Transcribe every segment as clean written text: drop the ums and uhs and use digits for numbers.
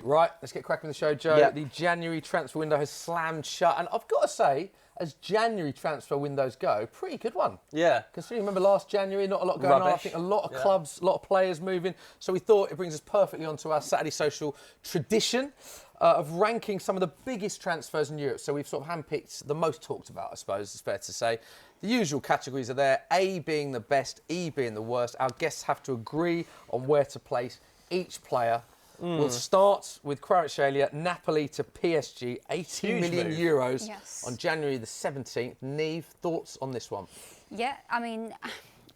Right, let's get cracking with the show, Joe. The January transfer window has slammed shut, and I've got to say, as January transfer windows go, pretty good one. Yeah. Considering, remember last January, not a lot going on. I think a lot of clubs, a lot of players moving. So we thought it brings us perfectly onto our Saturday Social tradition of ranking some of the biggest transfers in Europe. So we've sort of handpicked the most talked about, I suppose, it's fair to say. The usual categories are there, A being the best, E being the worst. Our guests have to agree on where to place each player. We'll start with Kvaratskhelia, Napoli to PSG, 80 million euros on January the 17th. Nieve, thoughts on this one? Yeah, I mean,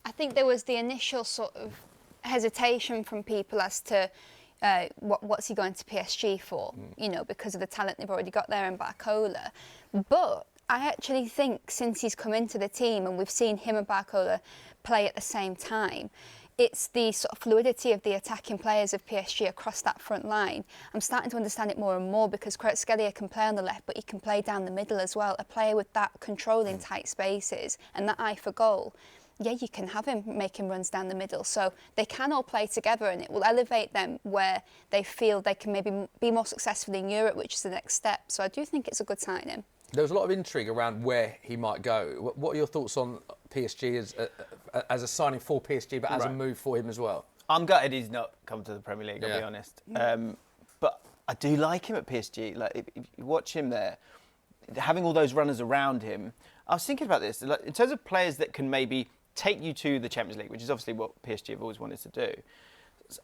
I think there was the initial sort of hesitation from people as to what's he going to PSG for, you know, because of the talent they've already got there in Barcola. But I actually think since he's come into the team and we've seen him and Barcola play at the same time, it's the sort of fluidity of the attacking players of PSG across that front line. I'm starting to understand it more and more because Kvaratskhelia can play on the left, but he can play down the middle as well. A player with that control in tight spaces and that eye for goal, yeah, you can have him making runs down the middle. So they can all play together and it will elevate them where they feel they can maybe be more successful in Europe, which is the next step. So I do think it's a good signing. There was a lot of intrigue around where he might go. What are your thoughts on PSG as a signing for PSG, but as a move for him as well? I'm gutted he's not come to the Premier League, I'll be honest. But I do like him at PSG. Like, if you watch him there, having all those runners around him, I was thinking about this. Like, in terms of players that can maybe take you to the Champions League, which is obviously what PSG have always wanted to do,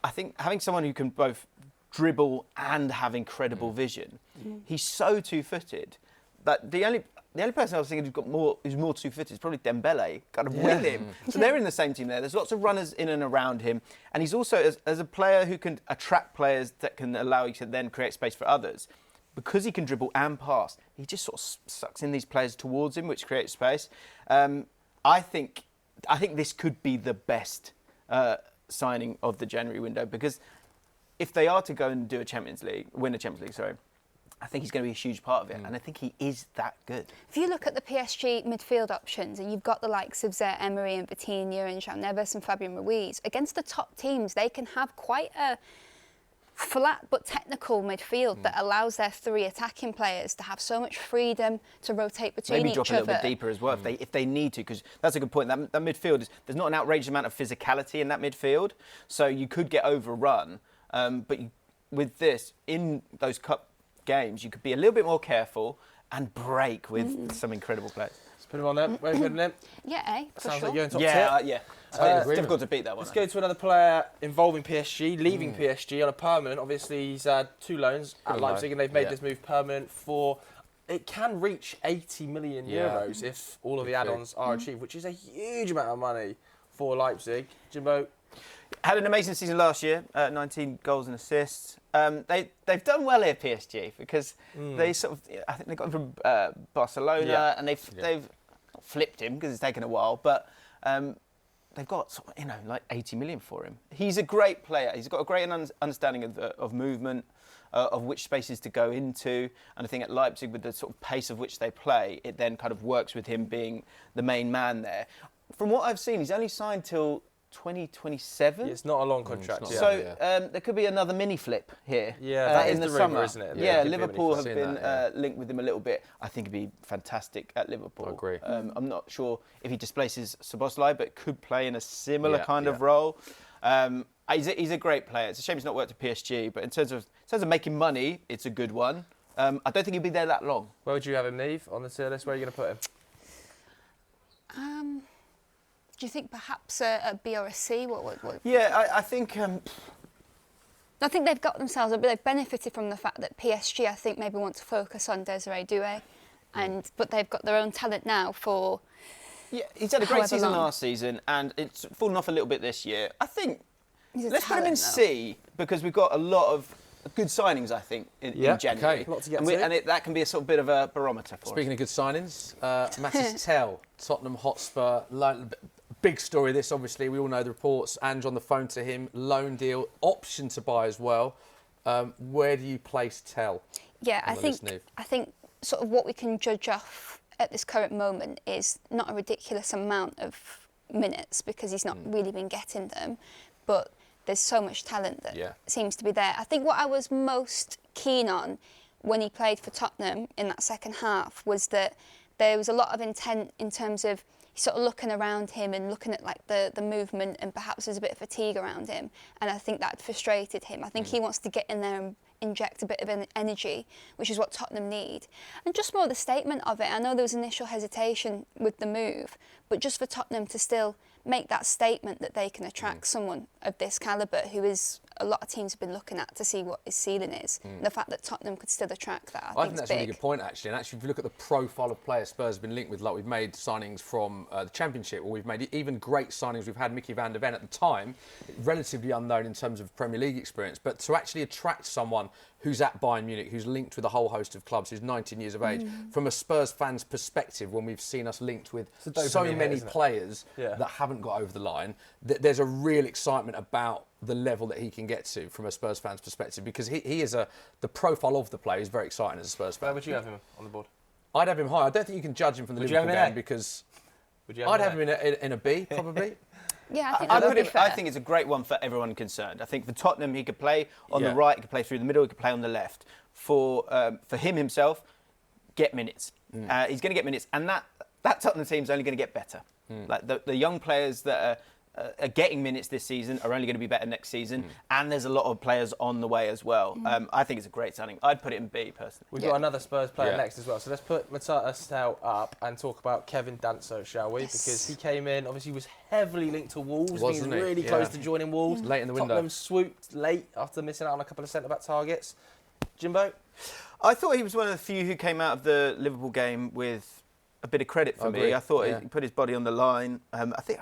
I think having someone who can both dribble and have incredible vision, he's so two-footed. But the only person I was thinking who's more two-footed is probably Dembele, kind of with him. So they're in the same team there. There's lots of runners in and around him. And he's also, as a player who can attract players that can allow you to then create space for others, because he can dribble and pass, he just sort of sucks in these players towards him, which creates space. I think this could be the best signing of the January window, because if they are to go and do win a Champions League, I think he's going to be a huge part of it, and I think he is that good. If you look at the PSG midfield options, and you've got the likes of Zaire Emery and Vitinha and João Neves and Fabian Ruiz, against the top teams, they can have quite a flat but technical midfield that allows their three attacking players to have so much freedom to rotate between each other. Maybe drop a little bit deeper as well if they need to, because that's a good point. That midfield, there's not an outrageous amount of physicality in that midfield, so you could get overrun. But with this, in those cup games, you could be a little bit more careful and break with some incredible players. Let's put him on there. Where's he then? Yeah, for Sounds sure. like you're in top Yeah. It's difficult to beat that one. Let's go to another player involving PSG, leaving PSG on a permanent. Obviously, he's had 2 loans at Leipzig, and they've made this move permanent for. It can reach 80 million euros if all of the add-ons are achieved, which is a huge amount of money for Leipzig. Jimbo? Had an amazing season last year, 19 goals and assists. They've done well here, PSG, because they sort of, I think they got him from Barcelona, and they've flipped him because it's taken a while, but they've got like 80 million for him. He's a great player. He's got a great understanding of movement, of which spaces to go into, and I think at Leipzig, with the sort of pace of which they play, it then kind of works with him being the main man there. From what I've seen, he's only signed till 2027. It's not a long contract. So there could be another mini flip here. Yeah, that in is the the summer, rumour, isn't it? Yeah, Liverpool have been linked with him a little bit. I think it'd be fantastic at Liverpool. I agree. I'm not sure if he displaces Szoboszlai, but could play in a similar kind of role. He's a great player. It's a shame he's not worked at PSG, but in terms of making money, it's a good one. I don't think he'll be there that long. Where would you have him, Nieve, on the tier list? Where are you going to put him? Do you think perhaps a B or a C? Yeah, I think... I think they've got themselves, they've benefited from the fact that PSG, I think, maybe want to focus on Desiree Doué, but they've got their own talent now for... Yeah, he's had a great season last season, and it's fallen off a little bit this year. I think let's put him in C, because we've got a lot of good signings, I think, in January. Okay. A lot to get that can be a sort of bit of a barometer for us. Speaking of good signings, Matis Tel, Tottenham Hotspur, big story this, obviously. We all know the reports. Ange on the phone to him, loan deal, option to buy as well. Where do you place Tel? Yeah, I think sort of what we can judge off at this current moment is not a ridiculous amount of minutes, because he's not really been getting them, but there's so much talent that seems to be there. I think what I was most keen on when he played for Tottenham in that second half was that there was a lot of intent in terms of sort of looking around him and looking at like the movement, and perhaps there's a bit of fatigue around him, and I think that frustrated him. I think he wants to get in there and inject a bit of energy, which is what Tottenham need. And just more the statement of it, I know there was initial hesitation with the move, but just for Tottenham to still make that statement that they can attract someone of this calibre, who is a lot of teams have been looking at to see what his ceiling is. And the fact that Tottenham could still attract that, I think that's a really good point, actually. And actually, if you look at the profile of players Spurs have been linked with, like we've made signings from the Championship, or we've made even great signings. We've had Mickey van der Ven at the time, relatively unknown in terms of Premier League experience, but to actually attract someone who's at Bayern Munich, who's linked with a whole host of clubs, who's 19 years of age, from a Spurs fan's perspective, when we've seen us linked with so many players that haven't got over the line, there's a real excitement about the level that he can get to from a Spurs fan's perspective, because he is the profile of the player is very exciting as a Spurs fan. Where would you have him on the board? I'd have him high. I don't think you can judge him from the Liverpool game, because I'd have him in a B, probably. Yeah, I think I think it's a great one for everyone concerned. I think for Tottenham, he could play on the right, he could play through the middle, he could play on the left. For him himself, get minutes. He's going to get minutes, and that Tottenham team's only going to get better. Like the young players that are getting minutes this season are only going to be better next season, and there's a lot of players on the way as well. I think it's a great signing. I'd put it in B personally. We've got another Spurs player next as well, so let's put Matthias up and talk about Kevin Danso, shall we? Because he came in, obviously was heavily linked to Wolves. He was really close to joining Wolves. Late in the window. Tottenham swooped late after missing out on a couple of centre-back targets. Jimbo? I thought he was one of the few who came out of the Liverpool game with a bit of credit for me. I thought he put his body on the line. I think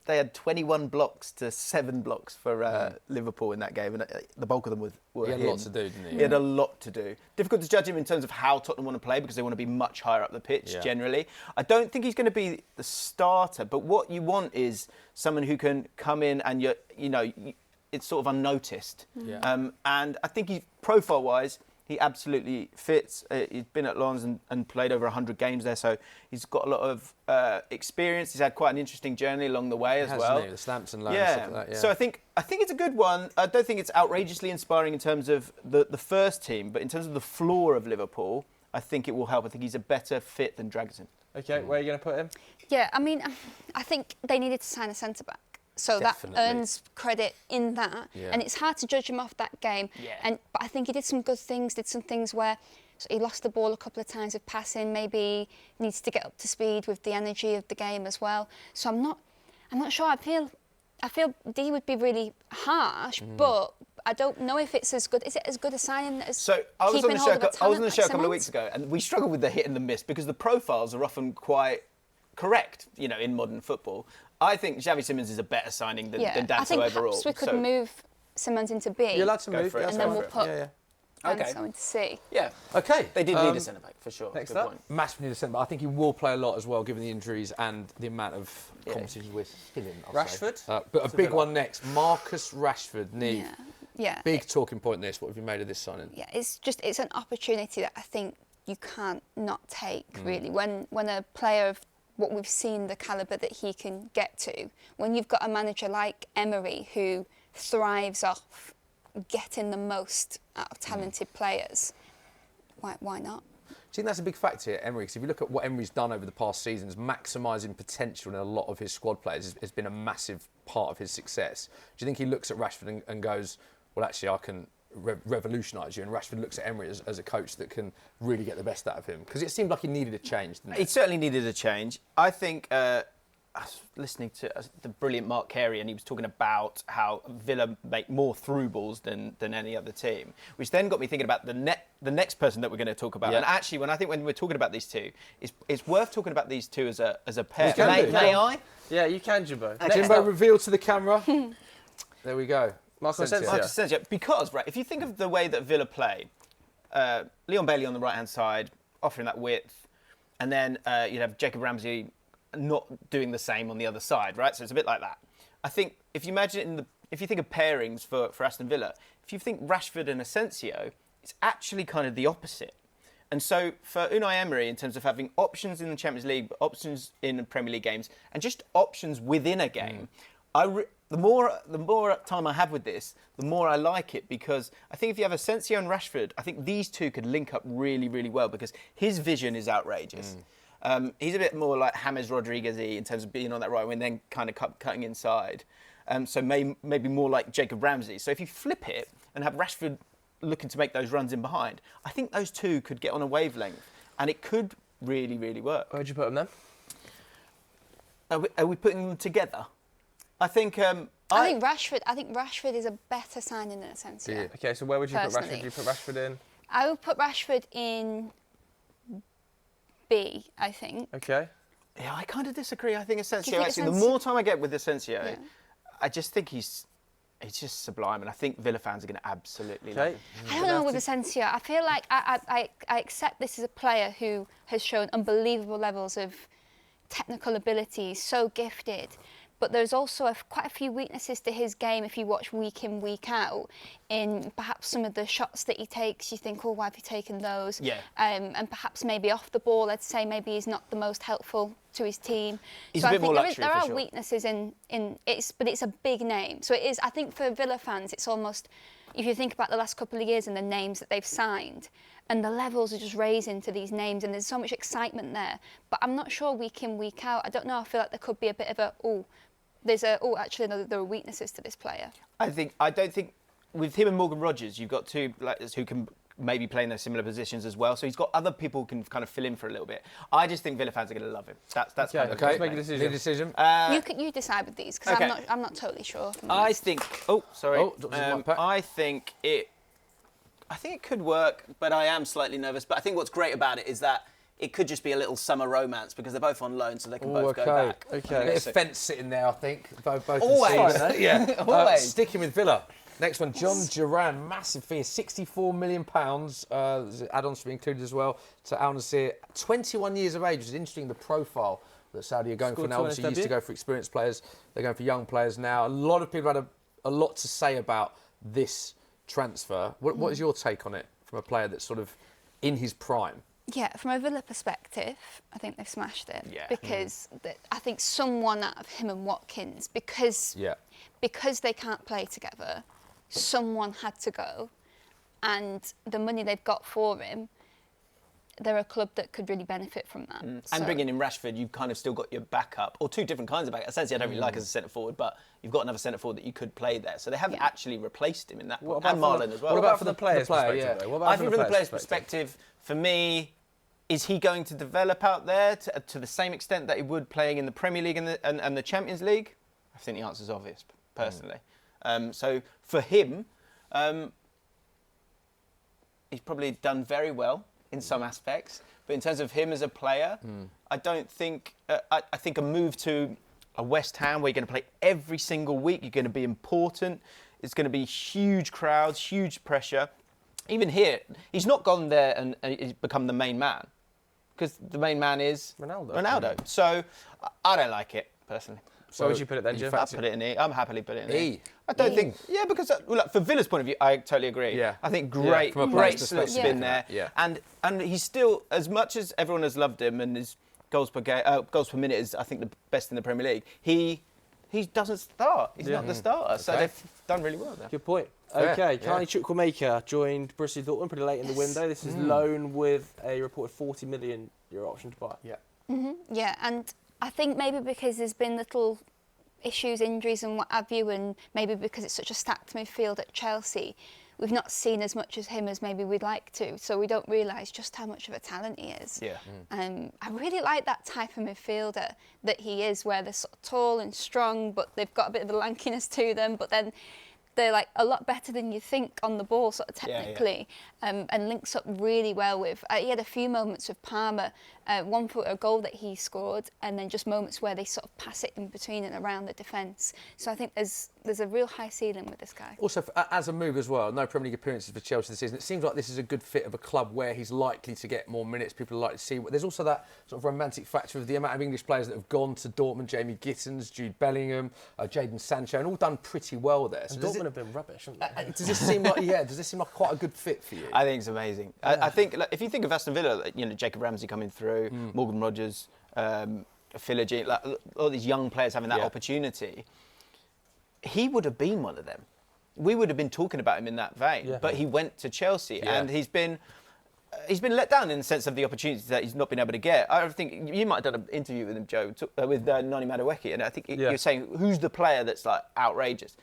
they had 21 blocks to 7 blocks for Liverpool in that game, and the bulk of them were He had him. a lot to do, didn't he? He had a lot to do. Difficult to judge him in terms of how Tottenham want to play, because they want to be much higher up the pitch generally. I don't think he's going to be the starter, but what you want is someone who can come in and it's sort of unnoticed. And I think profile-wise, he absolutely fits. He's been at Lens and played over 100 games there, so he's got a lot of experience. He's had quite an interesting journey along the way as well. The stamps and loans and stuff like that. So I think it's a good one. I don't think it's outrageously inspiring in terms of the first team, but in terms of the floor of Liverpool, I think it will help. I think he's a better fit than Dragusin. Okay, where are you going to put him? Yeah, I mean, I think they needed to sign a centre-back. So Definitely. that earns credit in that. And it's hard to judge him off that game. But I think he did some good things, did some things where he lost the ball a couple of times with passing, maybe needs to get up to speed with the energy of the game as well. So I'm not sure. I feel D would be really harsh, but I don't know if it's as good. Is it as good a signing as I was on the show a couple Simmons? of weeks ago, and we struggled with the hit and the miss because the profiles are often quite correct, in modern football. I think Xavi Simons is a better signing than Danso I think overall. Perhaps we could move Simmons into B. You're allowed to move, and then we'll put Danso into C. Yeah. Okay. They did need a centre back for sure. Next Good up. point. Massively need a centre back. I think he will play a lot as well, given the injuries and the amount of competition we're still in. Rashford? But a big one next. Marcus Rashford, Nieve. Yeah. Big talking point this. What have you made of this signing? Yeah, it's an opportunity that I think you can't not take, really. When a player of what we've seen, the calibre that he can get to, when you've got a manager like Emery who thrives off getting the most out of talented players, why not? Do you think that's a big factor here, Emery? Because if you look at what Emery's done over the past seasons, maximising potential in a lot of his squad players has been a massive part of his success. Do you think he looks at Rashford and goes, well, actually, I can revolutionise you, and Rashford looks at Emery as a coach that can really get the best out of him? Because it seemed like he needed a change, didn't it? He certainly needed a change. I think I was listening to the brilliant Mark Carey, and he was talking about how Villa make more through balls than any other team, which then got me thinking about the next person that we're going to talk about. And actually, when we're talking about these two, it's worth talking about these two as a pair. May I? Yeah, you can, Jimbo. Jimbo, reveal to the camera. There we go. Marcus Asensio. Because, if you think of the way that Villa play, Leon Bailey on the right-hand side, offering that width, and then you'd have Jacob Ramsey not doing the same on the other side, right? So it's a bit like that. I think if you think of pairings for Aston Villa, if you think Rashford and Asensio, it's actually kind of the opposite. And so for Unai Emery, in terms of having options in the Champions League, options in Premier League games, and just options within a game, the more time I have with this, the more I like it, because I think if you have Asensio and Rashford, I think these two could link up really, really well, because his vision is outrageous. He's a bit more like James Rodriguez-y in terms of being on that right wing, then kind of cutting inside. So maybe more like Jacob Ramsey. So if you flip it and have Rashford looking to make those runs in behind, I think those two could get on a wavelength, and it could really, really work. Where'd you put them then? Are we putting them together? I think Rashford is a better signing than Asensio. Yeah. Okay, so where would you put Personally. Rashford? Do you put Rashford in? I would put Rashford in B, I think. Okay. Yeah, I kind of disagree. I think Asensio, think actually, Asensio- the more time I get with Asensio, Yeah. I just think he's just sublime, and I think Villa fans are going to absolutely love Okay. him. I don't know with Asensio. I feel like I accept this as a player who has shown unbelievable levels of technical ability, so gifted. But there's also quite a few weaknesses to his game if you watch week in, week out. In perhaps some of the shots that he takes, you think, oh, why have you taken those? Yeah. And perhaps maybe off the ball, I'd say maybe he's not the most helpful to his team. He's so a bit I think more luxury, there for are sure. weaknesses but it's a big name. So it is. I think for Villa fans, it's almost, if you think about the last couple of years and the names that they've signed, and the levels are just raising to these names, and there's so much excitement there. But I'm not sure week in, week out. I don't know. I feel like there could be a bit of actually, no, there are weaknesses to this player. I don't think with him and Morgan Rogers, you've got two players who can maybe play in those similar positions as well. So he's got other people who can kind of fill in for a little bit. I just think Villa fans are going to love him. That's kind of Okay, Let's make a decision. Need a decision. You decide with these because okay. I'm not totally sure. I think. Oh, sorry. Oh, dropped his mic back. I think it could work, but I am slightly nervous. But I think what's great about it is that it could just be a little summer romance, because they're both on loan, so they can both go back. Okay. Bit of fence sitting there, I think. Both Always. the season. Yeah. Always. Sticking with Villa. Next one, John Durán, massive fee, £64 million. Add-ons to be included as well. To Al Nassr, 21 years of age, which is interesting, the profile that Saudi are going for now. Obviously, used to go for experienced players. They're going for young players now. A lot of people had a lot to say about this transfer. What is your take on it from a player that's sort of in his prime? Yeah, from a Villa perspective, I think they've smashed it. Yeah. Because I think someone out of him and Watkins, because they can't play together, someone had to go. And the money they've got for him, they're a club that could really benefit from that. And bringing in Rashford, you've kind of still got your backup, or two different kinds of backup. Essentially, I don't really like as a centre forward, but you've got another centre forward that you could play there. So they have actually replaced him in that point. And Marlon as well. What about from the player's player, perspective, yeah. though? What about I think from the player's perspective, for me, is he going to develop out there to the same extent that he would playing in the Premier League and the Champions League? I think the answer is obvious, personally. So for him, he's probably done very well in some aspects. But in terms of him as a player, I don't think... I think a move to a West Ham where you're going to play every single week, you're going to be important, it's going to be huge crowds, huge pressure. Even here, he's not gone there and he's become the main man, because the main man is Ronaldo. So I don't like it, personally. So where would you put it then, Jim? I'll put it in E. I'm happily put it in E. I don't think... Yeah, because look, for Villa's point of view, I totally agree. Yeah. I think from great a player's spin perspective. there. Yeah. And he's still, as much as everyone has loved him and his goals per minute is, I think, the best in the Premier League, he doesn't start. He's not the starter. So they've done really well there. Good point. Fair, Okay, yeah. Carney Chukwuemeka joined Borussia Dortmund pretty late in the window. This is loan with a reported €40 million option to buy. Yeah. Yeah, and I think maybe because there's been little issues, injuries and what have you, and maybe because it's such a stacked midfield at Chelsea, we've not seen as much of him as maybe we'd like to, so we don't realise just how much of a talent he is. Yeah. I really like that type of midfielder that he is, where they're sort of tall and strong, but they've got a bit of a lankiness to them, but then they're like a lot better than you think on the ball, sort of technically, and links up really well with. He had a few moments with Palmer, one for a goal that he scored, and then just moments where they sort of pass it in between and around the defence. So I think there's a real high ceiling with this guy. Also, as a move as well, no Premier League appearances for Chelsea this season. It seems like this is a good fit of a club where he's likely to get more minutes. People are likely to see. There's also that sort of romantic factor of the amount of English players that have gone to Dortmund: Jamie Gittins, Jude Bellingham, Jadon Sancho, and all done pretty well there. And Dortmund have been rubbish, haven't they? Does this seem like quite a good fit for you? I think it's amazing. I think if you think of Aston Villa, Jacob Ramsey coming through, Morgan Rogers, Philogene, all these young players having that opportunity. he would have been one of them. We would have been talking about him in that vein. But he went to Chelsea, and he's been let down in the sense of the opportunities that he's not been able to get. I think you might have done an interview with him, Joe, with Nani Madueke, and I think you're saying, who's the player that's like outrageous?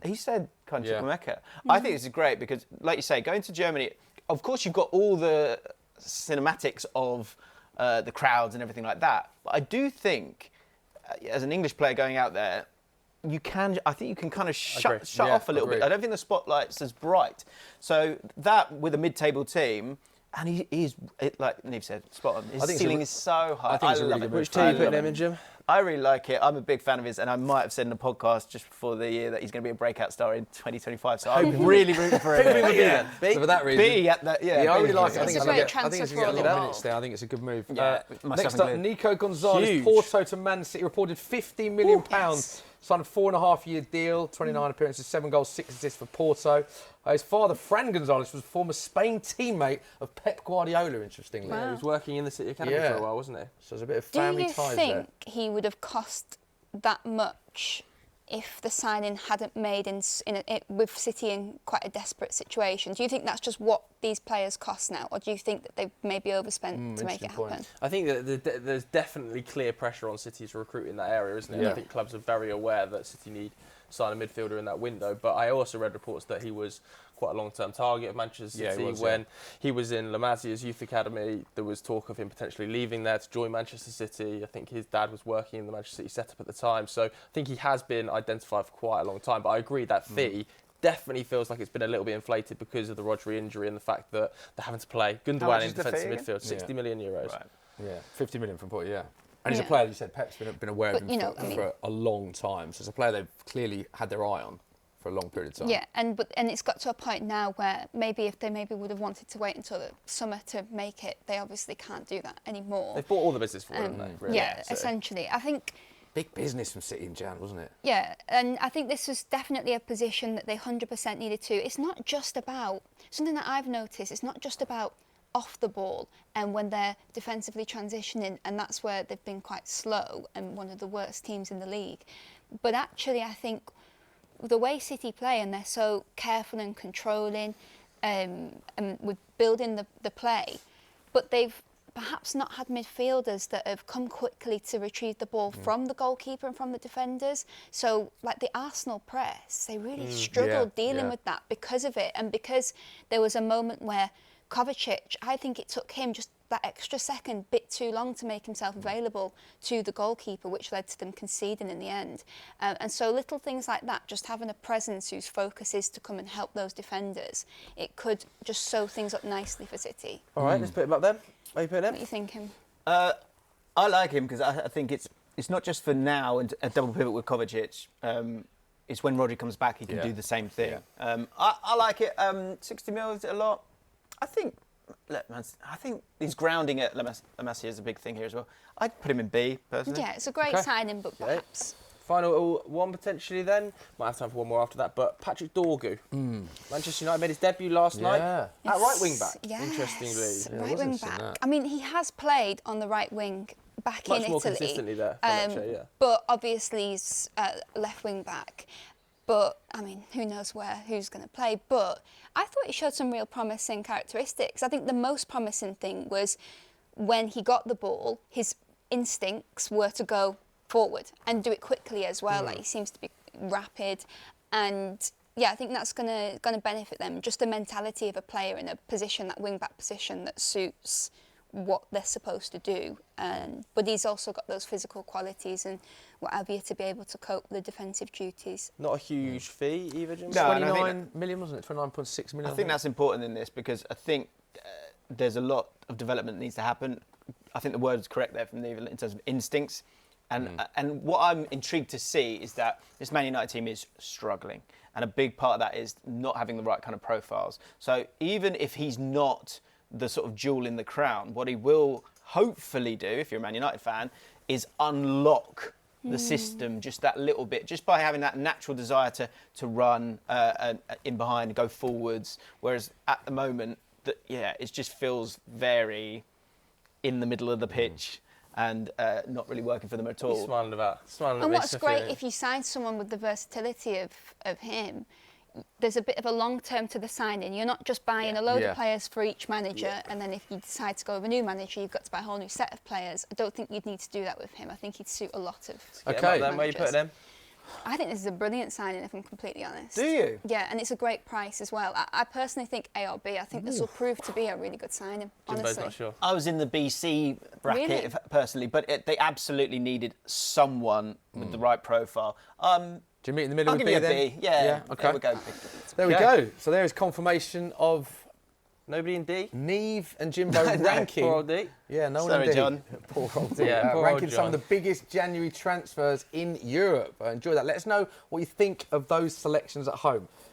He said Chukwuemeka. I think this is great because, like you say, going to Germany, of course you've got all the cinematics of the crowds and everything like that. But I do think, as an English player going out there, I think you can kind of shut off a little bit. I don't think the spotlight's as bright. So that, with a mid-table team, and he's, like Nieve said, spot on. His ceiling is so high. I love it. Which team are you putting him in, Jim? I really like it. I'm a big fan of his, and I might have said in the podcast just before the year that he's going to be a breakout star in 2025. So I'm really rooting for him. Who we would be then? So for that reason, B at that, I really like it. I think It's a great transfer it's going to get a lot for of all minutes there. I think it's a good move. Yeah, next up, Nico Gonzalez, Huge. Porto to Man City, reported £15 million. Signed a 4.5-year deal, 29 appearances, 7 goals, 6 assists for Porto. His father, Fran Gonzalez, was a former Spain teammate of Pep Guardiola, interestingly. Wow. He was working in the City Academy for a while, wasn't he? So there's a bit of family ties there. Do you think he would have cost that much if the signing hadn't made with City in quite a desperate situation? Do you think that's just what these players cost now, or do you think that they've maybe overspent to make it happen? I think that there's definitely clear pressure on City to recruit in that area, isn't it? Yeah. I think clubs are very aware that City need to sign a midfielder in that window. But I also read reports that he was quite a long-term target of Manchester City. When he was in La Masia's youth academy, there was talk of him potentially leaving there to join Manchester City. I think his dad was working in the Manchester City setup at the time. So I think he has been identified for quite a long time. But I agree that fee definitely feels like it's been a little bit inflated because of the Rodri injury and the fact that they're having to play Gundogan in defensive midfield, 60 million euros. Right. Yeah, 50 million from Porto, yeah. And he's a player, you said, Pep's been aware of him for a long time. So it's a player they've clearly had their eye on for a long period of time. Yeah, and it's got to a point now where maybe if they would have wanted to wait until the summer to make it, they obviously can't do that anymore. They've bought all the business for him, haven't they? Really? Yeah, essentially. I think... Big business from City in Jan, wasn't it? Yeah, and I think this was definitely a position that they 100% needed to. It's not just about... Something that I've noticed, it's not just about off the ball and when they're defensively transitioning, and that's where they've been quite slow and one of the worst teams in the league. But actually, I think the way City play, and they're so careful and controlling and with building the play, but they've perhaps not had midfielders that have come quickly to retrieve the ball from the goalkeeper and from the defenders. So, like the Arsenal press, they really struggled dealing with that because of it, and because there was a moment where Kovacic, I think it took him just that extra second, bit too long to make himself available to the goalkeeper, which led to them conceding in the end. And so little things like that, just having a presence whose focus is to come and help those defenders, it could just sew things up nicely for City. All right, let's put him up then. Are you putting him? What are you thinking? I like him because I think it's not just for now and a double pivot with Kovacic. It's when Rodri comes back, he can do the same thing. Yeah. I like it. 60 mil, is it a lot? I think he's grounding at La Masia is a big thing here as well. I'd put him in B, personally. Yeah, it's a great signing, but perhaps... Final one potentially then. Might have time for one more after that, but Patrick Dorru. Manchester United made his debut last night at right wing back, interestingly. Right wing back. I mean, he has played on the right wing back in Italy. Much more consistently there for Lecce, but obviously he's left wing back. But, I mean, who knows who's going to play. But I thought he showed some real promising characteristics. I think the most promising thing was when he got the ball, his instincts were to go forward and do it quickly as well. Like, he seems to be rapid. And, yeah, I think that's going to benefit them. Just the mentality of a player in a position, that wing-back position, that suits what they're supposed to do. But he's also got those physical qualities and what have you to be able to cope with the defensive duties. Not a huge fee either, Jim? No, 29 million, wasn't it? 29.6 million. I think that's important in this because I think there's a lot of development that needs to happen. I think the word is correct there from Nieve in terms of instincts. And what I'm intrigued to see is that this Man United team is struggling. And a big part of that is not having the right kind of profiles. So even if he's not the sort of jewel in the crown, what he will hopefully do, if you're a Man United fan, is unlock the system just that little bit, just by having that natural desire to run in behind, go forwards. Whereas at the moment, it just feels very in the middle of the pitch. and not really working for them at all. He's smiling And at me, what's great, Sophia. if you sign someone with the versatility of him, there's a bit of a long term to the signing. You're not just buying a load of players for each manager, and then if you decide to go with a new manager, you've got to buy a whole new set of players. I don't think you'd need to do that with him. I think he'd suit a lot of Okay. Then where you putting him? I think this is a brilliant signing, if I'm completely honest. Do you? Yeah, and it's a great price as well. I personally think A or B. I think this will prove to be a really good signing, Jimbo's honestly. not sure. I was in the BC bracket Really? personally, but they absolutely needed someone with the right profile. Do you meet in the middle I'll with give you B a then? B. Yeah, Okay. there we go. There we Okay. go. So there is confirmation of Nobody in D? Nieve and Jimbo ranking. Poor old D. Yeah, no one Sorry, in D. John. Poor old D. Yeah, poor old ranking some of John. the biggest January transfers in Europe. Enjoy that. Let us know what you think of those selections at home.